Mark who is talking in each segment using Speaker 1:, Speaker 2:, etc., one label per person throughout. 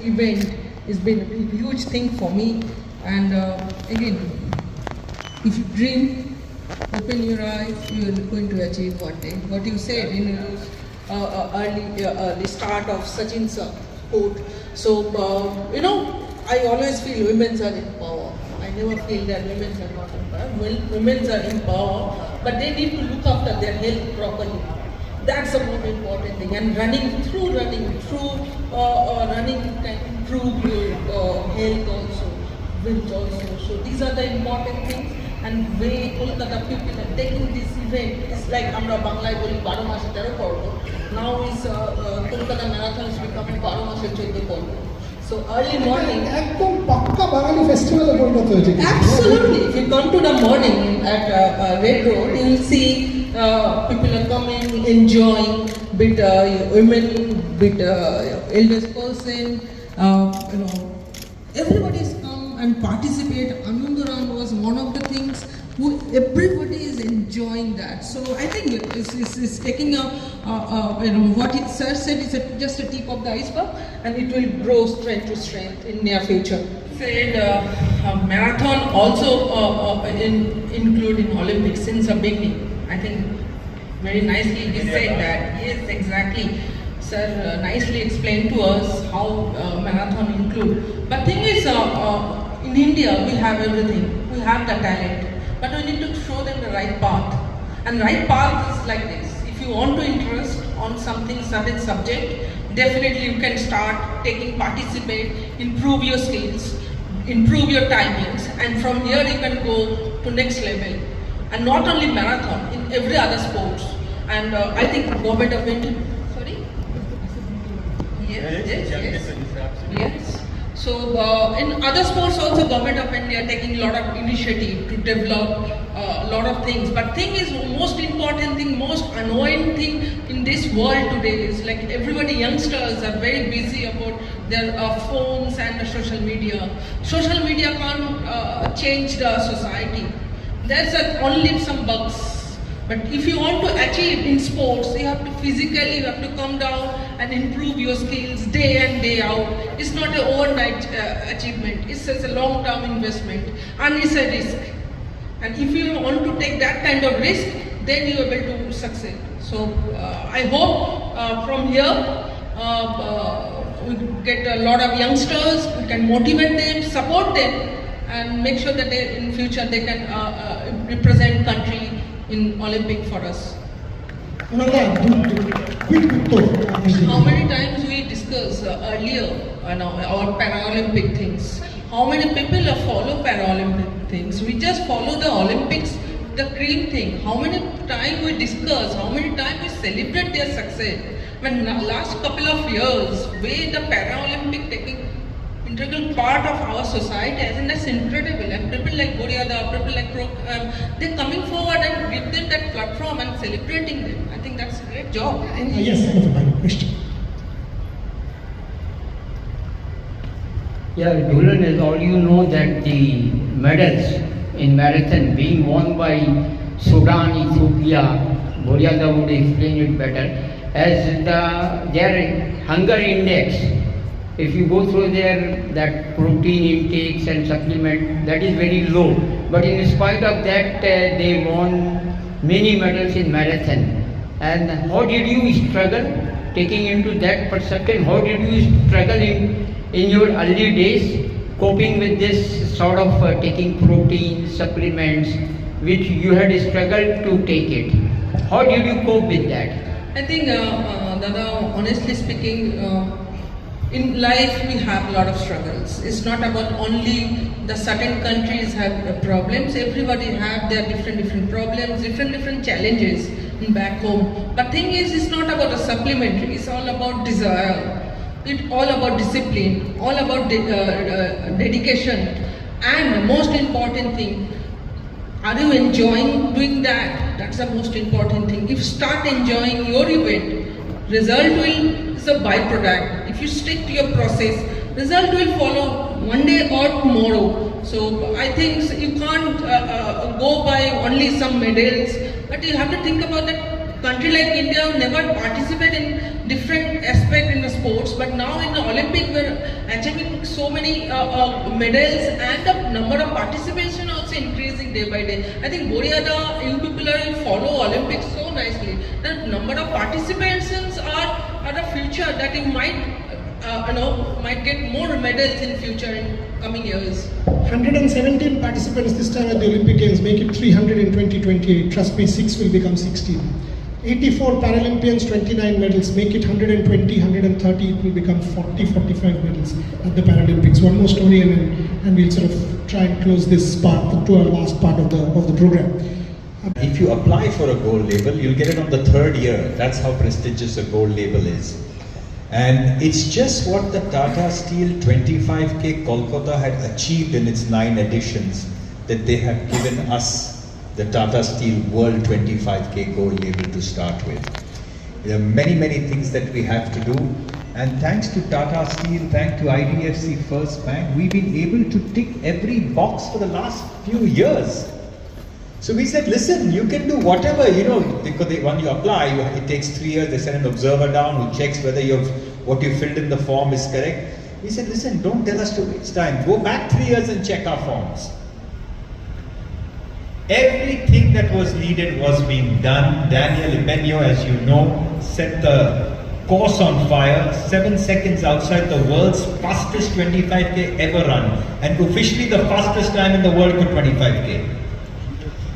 Speaker 1: event has been a huge thing for me. And again, if you dream, open your eyes, you are going to achieve one day. What you said in early start of Sachin's quote. So, I always feel women are in power. I never feel that women are not in power. Well, women are in power, but they need to look after their health properly. That's the most important thing. And running can improve your health also, will also. So these are the important things. And way Kolkata people are taking this event, it's like Amra Banglai boli 12 মাসে 13 পর্ব. Now is Kolkata Marathon is becoming 12 মাসে 14 পর্ব. So early morning.
Speaker 2: একদম পাক্কা বাঙালি ফেস্টিভ্যালে পরিণত হয়েছে।
Speaker 1: Absolutely. If you come to the morning at Red Road, you will see people are coming, enjoying, bit women, bit eldest person, everybody's come and participate. Anandaran was one of the things everybody is enjoying that. So I think it's taking what it sir said is just a tip of the iceberg, and it will grow strength to strength in near future. Said marathon also include in Olympics since the beginning. I think very nicely he said that. Yes, exactly. Sir nicely explained to us how marathon include. But thing is, in India we have everything. We have the talent, but we need to show them the right path. And right path is like this. If you want to interest on something, certain subject, definitely you can start participate, improve your skills, improve your timings, and from here you can go to next level. And not only marathon, in every other sports. And I think Govt of India. Sorry. Yes. So in other sports also Govt of India taking a lot of initiative to develop a lot of things. But thing is, most important thing, most annoying thing in this world today is like everybody, youngsters are very busy about their phones and the social media. Social media can't change the society. There's only some bugs. But if you want to achieve in sports, you have to physically, you have to come down and improve your skills day in, day out. It's not an overnight achievement. It's just a long-term investment, and it's a risk. And if you want to take that kind of risk, then you are able to succeed. So I hope from here we get a lot of youngsters. We can motivate them, support them, and make sure that in future they can represent country in Olympic for us. How many times we discussed earlier our Paralympic things? How many people follow Paralympic things? We just follow the Olympics, the cream thing. How many times we discuss? How many times we celebrate their success? When last couple of years, where the Paralympic taking integral part of our society, and that's incredible. And people like Goriada, people like Procam, they're coming forward and give them that platform and celebrating them. I think that's a great job.
Speaker 2: Yes, question.
Speaker 3: Yeah, Jhulan, as all you know that the medals in marathon being won by Sudan, Ethiopia, Goriada would explain it better, as their hunger index. If you go through that protein intakes and supplement, that is very low. But in spite of that, they won many medals in marathon. And how did you struggle taking into that perspective? How did you struggle in your early days coping with this sort of taking protein supplements, which you had struggled to take it? How did you cope with that?
Speaker 1: I think, Dada, honestly speaking, in life we have a lot of struggles. It's not about only the certain countries have problems. Everybody have their different problems, different challenges back home. But thing is, it's not about a supplementary. It's all about desire. It's all about discipline, all about dedication, and the most important thing, are you enjoying doing that? That's the most important thing. If you start enjoying your event, result will is a byproduct. If you stick to your process, result will follow one day or tomorrow. So I think you can't go by only some medals, but you have to think about that country like India never participate in different aspect in the sports, sports, but now in the Olympic we're achieving so many medals, and the number of participation also increasing day by day. I think Boryada, you people are follow Olympics so nicely. The number of participations are the future that you might get more medals in future in coming years.
Speaker 2: 117 participants this time at the Olympic Games, make it 300 in 2028. Trust me, 6 will become 16. 84 Paralympians, 29 medals, make it 120, 130, it will become 40, 45 medals at the Paralympics. One more story and we'll sort of try and close this part to our last part of the program.
Speaker 4: If you apply for a gold label, you'll get it on the 3rd year. That's how prestigious a gold label is. And it's just what the Tata Steel 25K Kolkata had achieved in its 9 editions that they have given us the Tata Steel World 25K gold label to start with. There are many, many things that we have to do, and thanks to Tata Steel, thanks to IDFC First Bank, we've been able to tick every box for the last few years. So we said, listen, you can do whatever, because when you apply, it takes 3 years, they send an observer down who checks whether what you filled in the form is correct. We said, listen, don't tell us to waste time, go back 3 years and check our forms. Everything that was needed was being done. Daniel Ibenyo, as you know, set the course on fire, 7 seconds outside the world's fastest 25K ever run, and officially the fastest time in the world for 25K.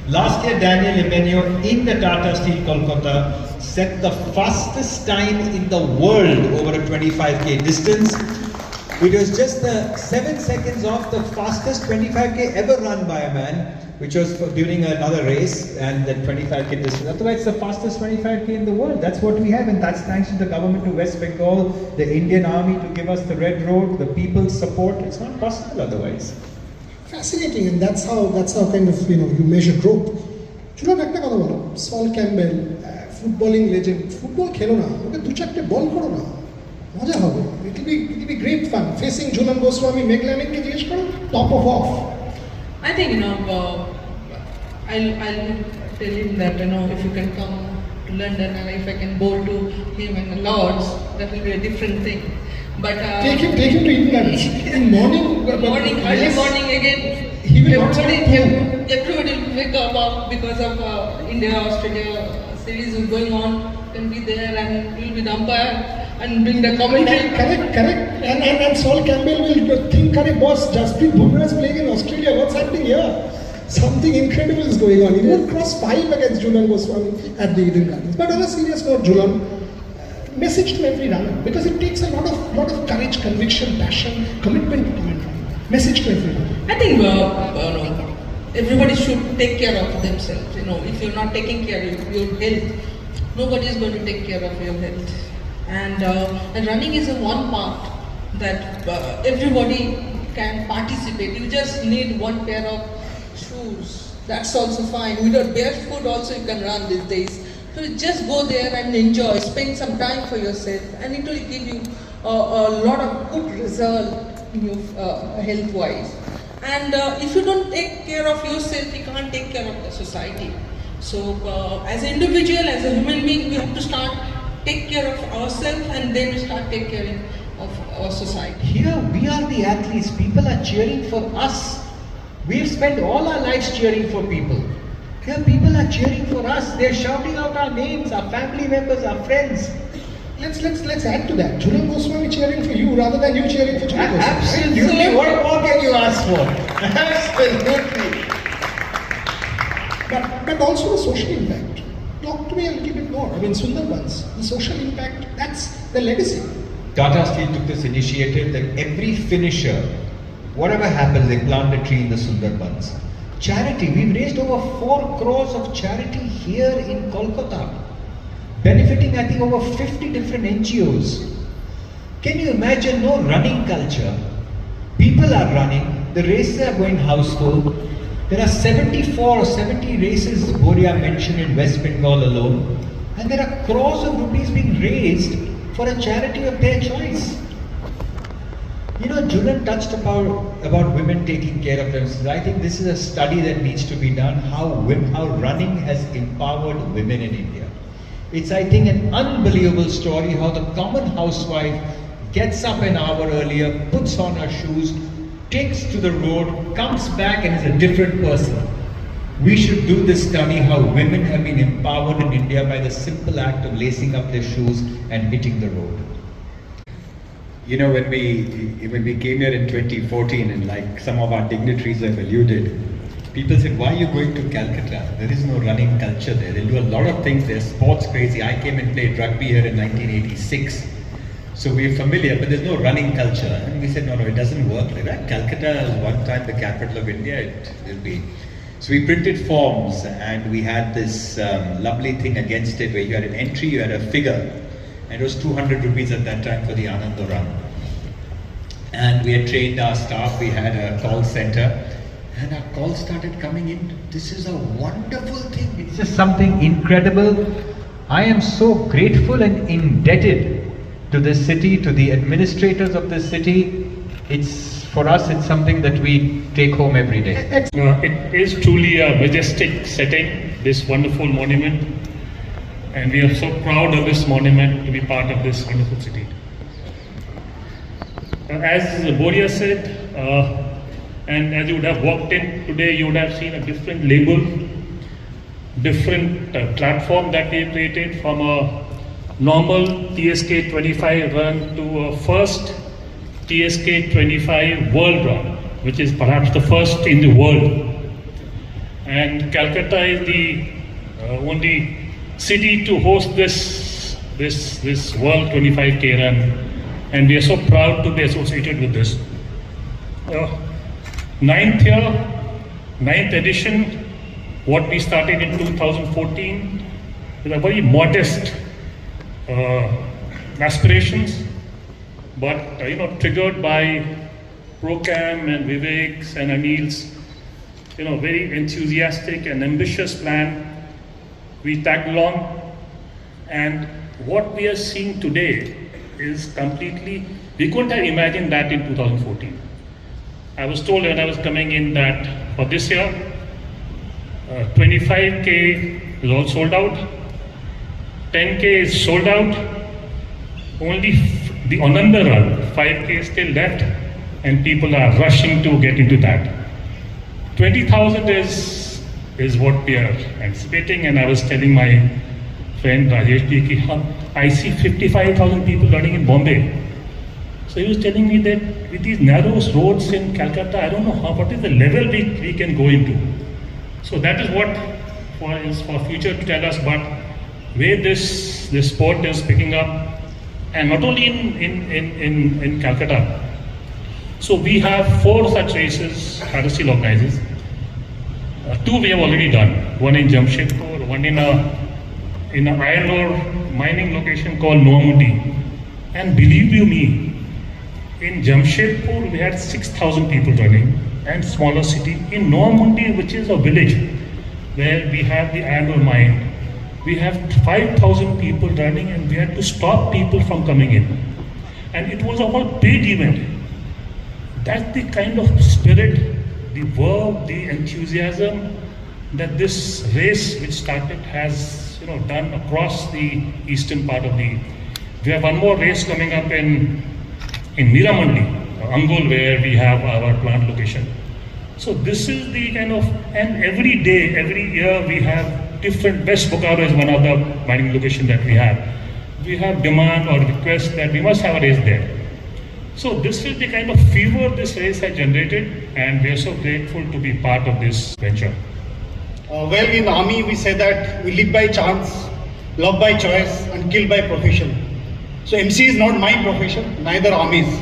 Speaker 4: Last year, Daniel Ibenyo in the Tata Steel Kolkata set the fastest time in the world over a 25K distance. It was just the 7 seconds off the fastest 25K ever run by a man, which was during another race, and the 25K distance. Otherwise, it's the fastest 25K in the world. That's what we have, and that's thanks to the government of West Bengal, the Indian Army to give us the red road, the people's support. It's not possible otherwise.
Speaker 2: Fascinating, and that's how kind of you measure growth. Jhulan একটা কথা বলো, Sol Campbell, footballing legend, football খেলো না, ওকে 2-4টে বল করো না, মজা হবে. It'll be great fun. Facing Jhulan Goswami, Meglaning কে জিজ্ঞেস করো, top of off.
Speaker 1: I think I'll tell him that if you can come to London and if I can bowl to him and the Lords, that will be a different thing. But
Speaker 2: take him to England in morning.
Speaker 1: Early morning again.
Speaker 2: He will
Speaker 1: everybody will wake up because of India-Australia series is going on. Can be there and will be the umpire and bring the commentary.
Speaker 2: Correct. And Sol Campbell will think, boss, Jasprit Bumrah is playing in Australia. What's happening here? Something incredible is going on. He will cross 5 against Jhulan Goswami at the Eden Gardens. But on a serious note, Jhulan, message to every runner, because it takes a lot of courage, conviction, passion, commitment to come and run. Message to every runner.
Speaker 1: I think everybody should take care of themselves. If you're not taking care of your health, nobody is going to take care of your health. And running is one part that everybody can participate. You just need one pair of shoes. That's also fine. Without barefoot also you can run these days. So just go there and enjoy. Spend some time for yourself, and it will give you a lot of good result in your health-wise. And if you don't take care of yourself, you can't take care of the society. So as an individual, as a human being, we have to start take care of ourselves, and then we start take care of our society.
Speaker 4: Here we are the athletes. People are cheering for us. We've spent all our lives cheering for people. Here people are cheering for us. They're shouting out our names, our family members, our friends.
Speaker 2: Let's add to that. Jhulan Goswami cheering for you rather than you cheering for Jhulan Goswami.
Speaker 4: Absolutely. What more can you ask for? Absolutely.
Speaker 2: But also the social impact. Talk to me a little bit more. I mean, Sundarbans, the social impact, that's the legacy.
Speaker 4: Tata Steel took this initiative that every finisher, whatever happens, they plant a tree in the Sundarbans. Charity, we've raised over 4 crores of charity here in Kolkata, benefiting I think over 50 different NGOs. Can you imagine no running culture? People are running, the races are going houseful. There are 70 races Boria mentioned in West Bengal alone, and there are crores of rupees being raised for a charity of their choice. Jhulan touched about women taking care of themselves. I think this is a study that needs to be done, how running has empowered women in India. It's, I think, an unbelievable story how the common housewife gets up an hour earlier, puts on her shoes, takes to the road, comes back and is a different person. We should do this study how women have been empowered in India by the simple act of lacing up their shoes and hitting the road. You know, when we came here in 2014 and like some of our dignitaries have alluded, people said, why are you going to Calcutta? There is no running culture there. They'll do a lot of things. They're sports crazy. I came and played rugby here in 1986. So we're familiar, but there's no running culture. And we said, no, it doesn't work like that. Calcutta is one time the capital of India. It will be. So we printed forms and we had this lovely thing against it where you had an entry, you had a figure. And it was 200 rupees at that time for the Ananda Run. And we had trained our staff. We had a call center. And our calls started coming in. This is a wonderful thing. It's just something incredible. I am so grateful and indebted to this city, to the administrators of this city. For us, it's something that we take home every day.
Speaker 5: It is truly a majestic setting, this wonderful monument. And we are so proud of this monument to be part of this wonderful city. As Boria said, and as you would have walked in today, you would have seen a different label, different platform that we created from a normal TSK 25 run to a first TSK 25 world run, which is perhaps the first in the world. And Calcutta is the only city to host this World 25K run. And we are so proud to be associated with this. Ninth edition, what we started in 2014 with a very modest aspirations, but triggered by Procam and Vivek's and Anil's very enthusiastic and ambitious plan, we tagged along. And what we are seeing today is completely, we couldn't have imagined that in 2014. I was told when I was coming in that for this year, 25K is all sold out, 10K is sold out, only the Ananda Run, 5K is still left, and people are rushing to get into that. 20,000 is what we are anticipating, and I was telling my friend Rajesh, I see 55,000 people running in Bombay. So he was telling me that with these narrow roads in Calcutta, I don't know what is the level we can go into. So that is what is for future to tell us, but where this sport is picking up, and not only in Calcutta. So we have 4 such races Tata Steel organizes. 2 we have already done. One in Jamshedpur, one in an iron ore mining location called Noamundi. And believe you me, in Jamshedpur we had 6,000 people running, and smaller city. In Noamundi, which is a village where we have the iron ore mine, we have 5,000 people running, and we had to stop people from coming in. And it was a whole paid event. That's the kind of spirit, the verve, the enthusiasm that this race which started has done across the eastern part of the. We have one more race coming up in Meramandi, Angul, where we have our plant location. So this is the kind of, and every day, every year we have different. West Bokaro is one of the mining location that we have. We have demand or request that we must have a race there. So this is the kind of fever this race has generated, and we are so grateful to be part of this venture.
Speaker 6: Well, in army we say that we live by chance, love by choice, and kill by profession. So MC is not my profession, neither army's.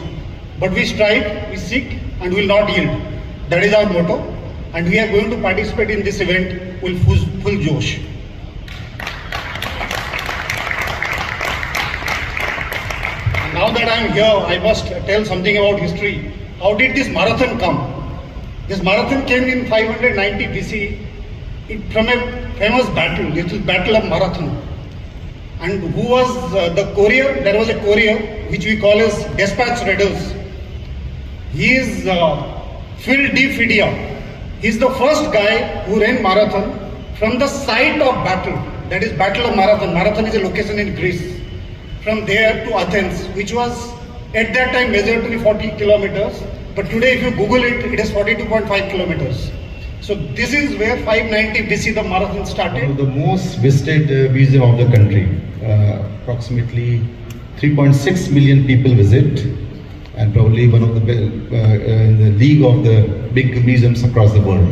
Speaker 6: But we strive, we seek, and will not yield. That is our motto, and we are going to participate in this event with full josh. Now that I am here, I must tell something about history. How did this marathon come? This marathon came in 590 BC from a famous battle, little battle of Marathon. And who was the courier? There was a courier which we call as dispatch riders. He is Phil D. Fidia. He is the first guy who ran marathon from the site of battle. That is Battle of Marathon. Marathon is a location in Greece. From there to Athens, which was At that time measured to be 40 kilometers, but today if you Google it, it is 42.5 kilometers. So this is where 590 BC the marathon started.
Speaker 7: One of the most visited museum of the country. Approximately 3.6 million people visit, and probably one of the league of the big museums across the world.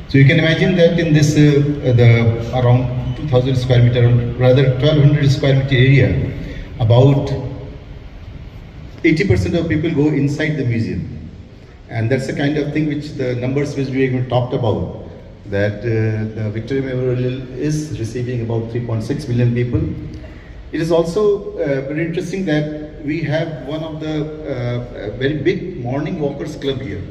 Speaker 7: So you can imagine that in this around 2,000 square meter, rather 1,200 square meter area, about 80% of people go inside the museum. And that's the kind of thing which the numbers which we even talked about, that the Victoria Memorial is receiving about 3.6 million people. It is also very interesting that we have one of the very big morning walkers club here.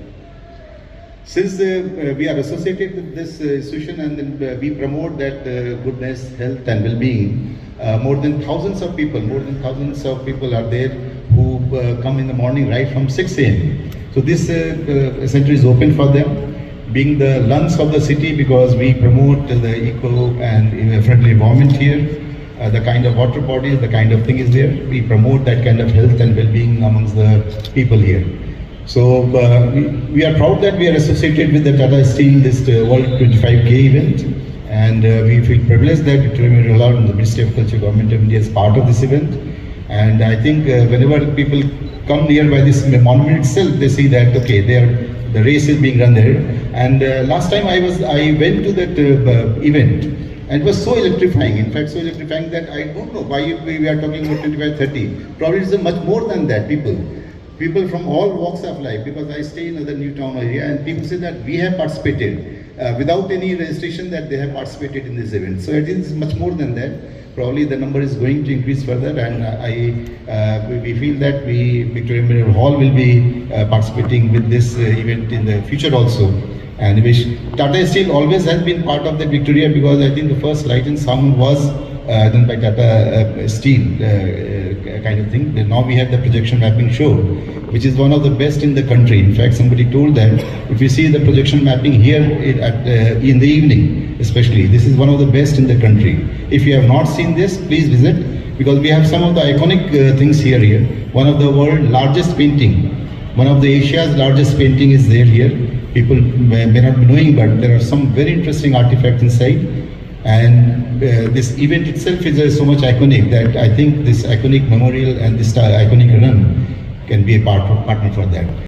Speaker 7: Since we are associated with this institution and we promote that goodness, health and well-being, more than thousands of people are there who come in the morning right from 6 a.m. So this center is open for them, being the lungs of the city, because we promote the eco and friendly environment here. The kind of water bodies, the kind of thing is there. We promote that kind of health and well-being amongst the people here. So we are proud that we are associated with the Tata Steel, this World 25K event, and we feel privileged that Victoria Memorial and the Ministry of Culture, Government of India is part of this event. And I think whenever people come nearby this monument itself, they see that okay, the race is being run there. And last time I went to that event, and it was so electrifying. In fact, so electrifying that I don't know why we are talking about 25, 30. Probably it's much more than that. People from all walks of life, because I stay in other new town area, and people say that we have participated without any registration, that they have participated in this event. So it is much more than that. Probably the number is going to increase further, and we feel that Victoria Memorial Hall will be participating with this event in the future also. And which Tata Steel always has been part of the Victoria, because I think the first light and sound was done by Tata Steel kind of thing. Now we have the projection mapping show, which is one of the best in the country. In fact, somebody told that if you see the projection mapping here in the evening, especially, this is one of the best in the country. If you have not seen this, please visit, because we have some of the iconic things here. One of the world's largest painting, one of the Asia's largest painting is there here. People may not be knowing, but there are some very interesting artifacts inside. And this event itself is so much iconic that I think this iconic memorial and this iconic run can be a partner for that.